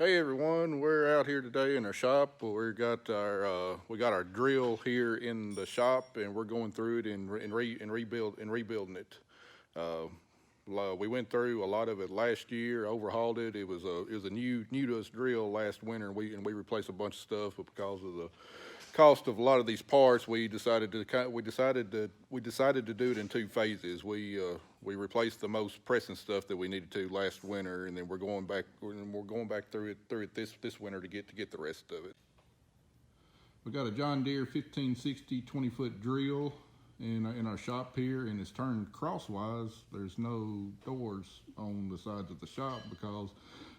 Hey everyone, we're out here today in our shop. We got our drill here in the shop, and we're going through it and rebuilding it. We went through a lot of it last year, overhauled it. It was a new to us drill last winter, and we replaced a bunch of stuff, but because of the cost of a lot of these parts, we decided to do it in two phases. We replaced the most pressing stuff that we needed to last winter, and then we're going back through it this winter to get the rest of it. We got a John Deere 1560 20-foot drill in our shop here, and it's turned crosswise. There's no doors on the sides of the shop because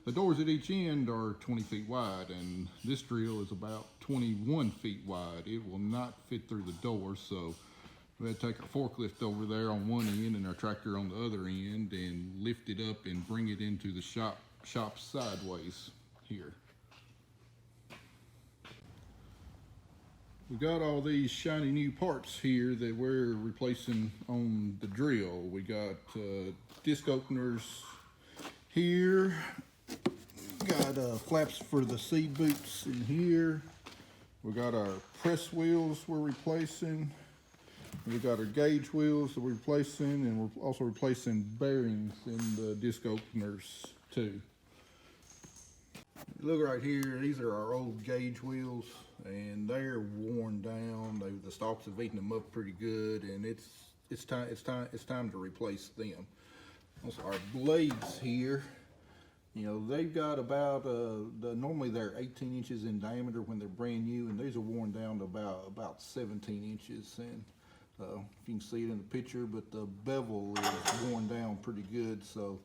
the doors at each end are 20 feet wide, and this drill is about 21 feet wide. It will not fit through the door, so we had to take our forklift over there on one end and our tractor on the other end and lift it up and bring it into the shop sideways here. We got all these shiny new parts here that we're replacing on the drill. We got disc openers here. Got flaps for the seed boots in here. We got our press wheels we're replacing. We got our gauge wheels that we're replacing, and we're also replacing bearings in the disc openers too. Look right here, these are our old gauge wheels, and they're worn down. The stalks have eaten them up pretty good, and it's time to replace them. Also, our blades here, you know, they've got about normally they're 18 inches in diameter when they're brand new, and these are worn down to about 17 inches. And if you can see it in the picture, but the bevel is worn down pretty good, so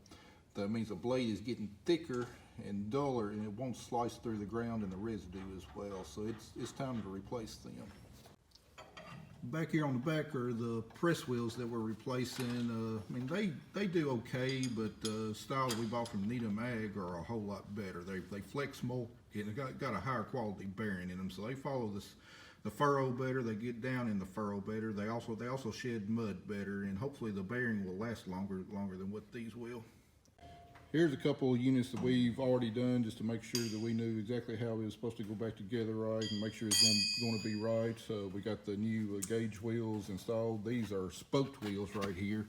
that means the blade is getting thicker and duller, and it won't slice through the ground and the residue as well. So it's time to replace them. Back here on the back are the press wheels that we're replacing. I mean, they do okay, but the style that we bought from Needham Ag are a whole lot better. They flex more, and they got a higher quality bearing in them, so they follow the furrow better. They get down in the furrow better. They also shed mud better, and hopefully the bearing will last longer than what these will. Here's a couple of units that we've already done just to make sure that we knew exactly how it was supposed to go back together right and make sure it's going to be right. So we got the new gauge wheels installed. These are spoked wheels right here,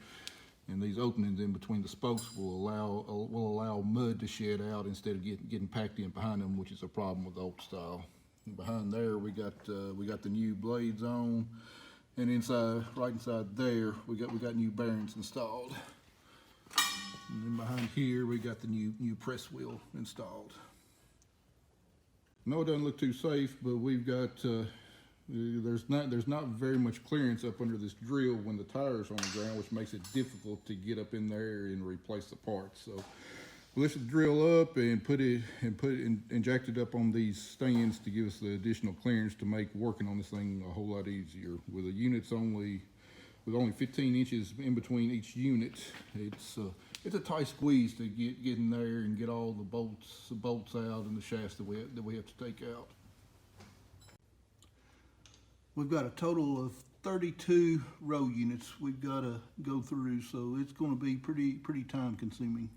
and these openings in between the spokes will allow mud to shed out instead of getting packed in behind them, which is a problem with the old style. And behind there we got the new blades on, and right inside there we got new bearings installed. And then behind here we got the new press wheel installed. No, it doesn't look too safe, but we've got there's not very much clearance up under this drill when the tire's on the ground, which makes it difficult to get up in there and replace the parts. So we lifted the drill up and jacked it up on these stands to give us the additional clearance to make working on this thing a whole lot easier. With the units only 15 inches in between each unit, it's a tight squeeze to get in there and get all the bolts out and the shafts that we have to take out. We've got a total of 32 row units we've got to go through, so it's going to be pretty time consuming.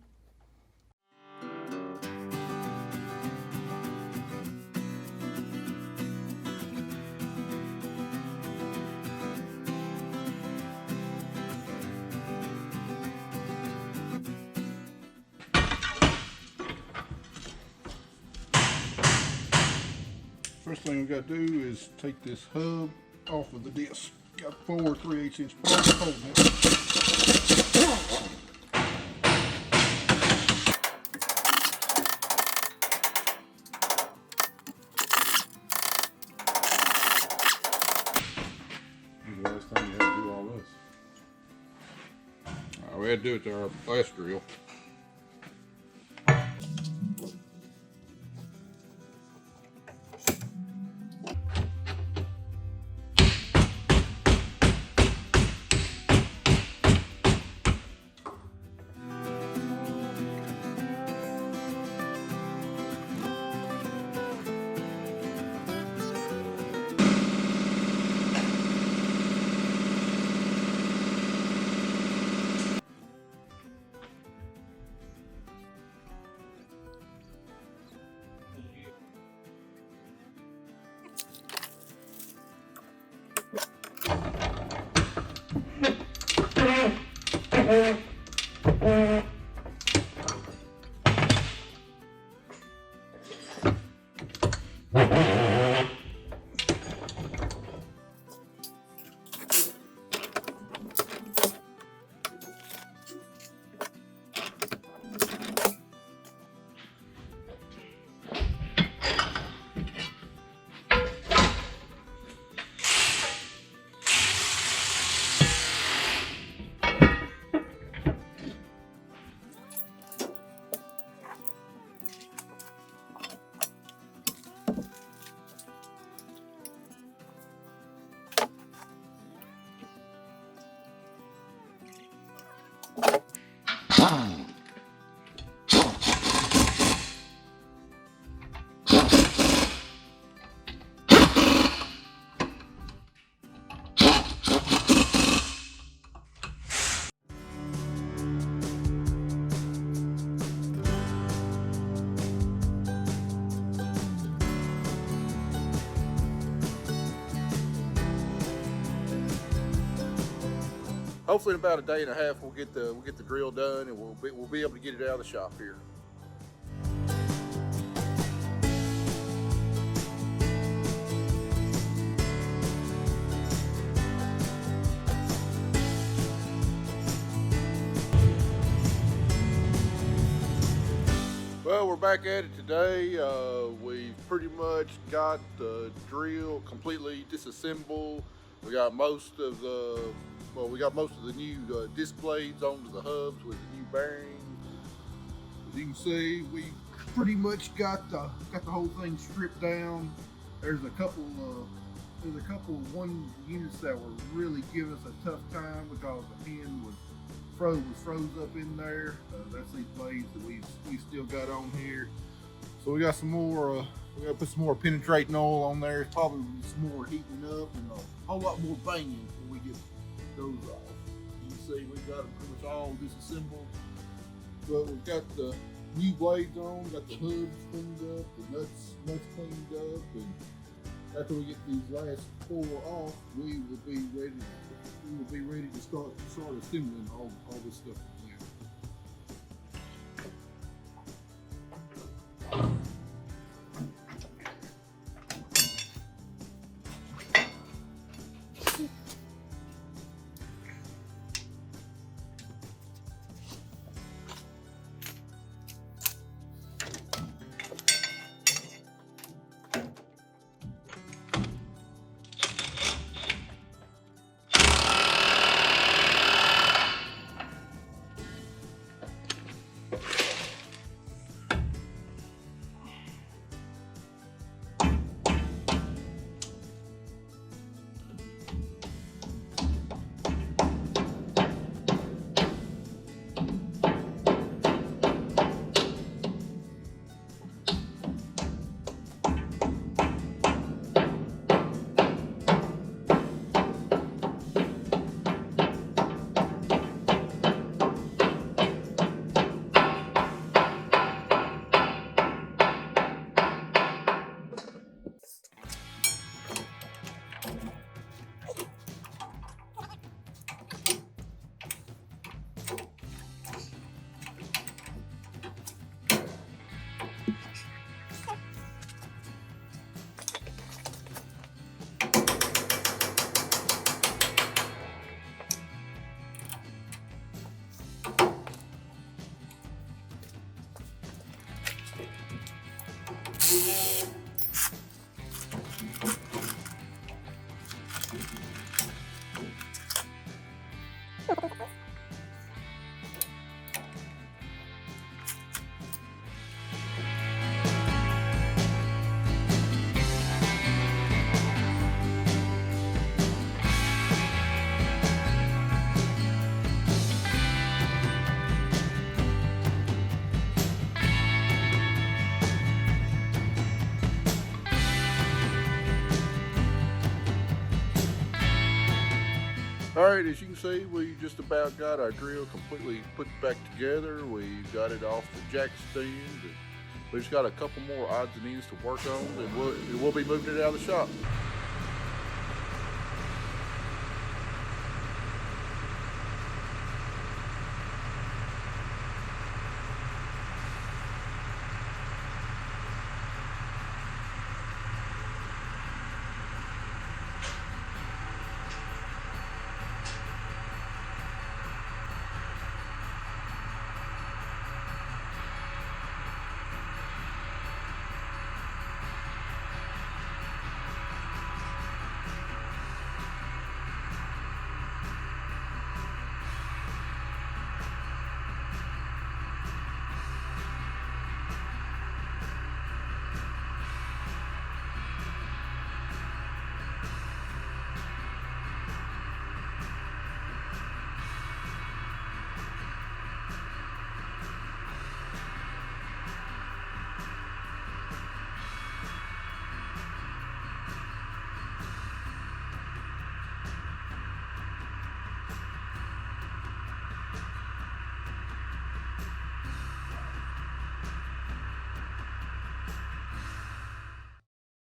First thing we've got to do is take this hub off of the disc. Got 4 3/8 inch bolts holding it. When's the last time you had to do all this? We had to do it to our last drill. Hopefully in about a day and a half we'll get the drill done, and we'll be able to get it out of the shop here. Well, we're back at it today. We've pretty much got the drill completely disassembled. We got most of the new disc blades onto the hubs with the new bearings. As you can see, we pretty much got the whole thing stripped down. There's a couple of one units that were really giving us a tough time because the pin was froze up in there. That's these blades that we still got on here. So we got some more. We got to put some more penetrating oil on there. Probably some more heating up and a whole lot more banging before we get those off. You can see we've got them pretty much all disassembled, but we've got the new blades on, got the hubs cleaned up, the nuts cleaned up, and after we get these last 4 off, we will be ready to start assembling all this stuff again. Alright, as you can see, we just about got our drill completely put back together. We got it off the jack stand. We just got a couple more odds and ends to work on, and we'll be moving it out of the shop.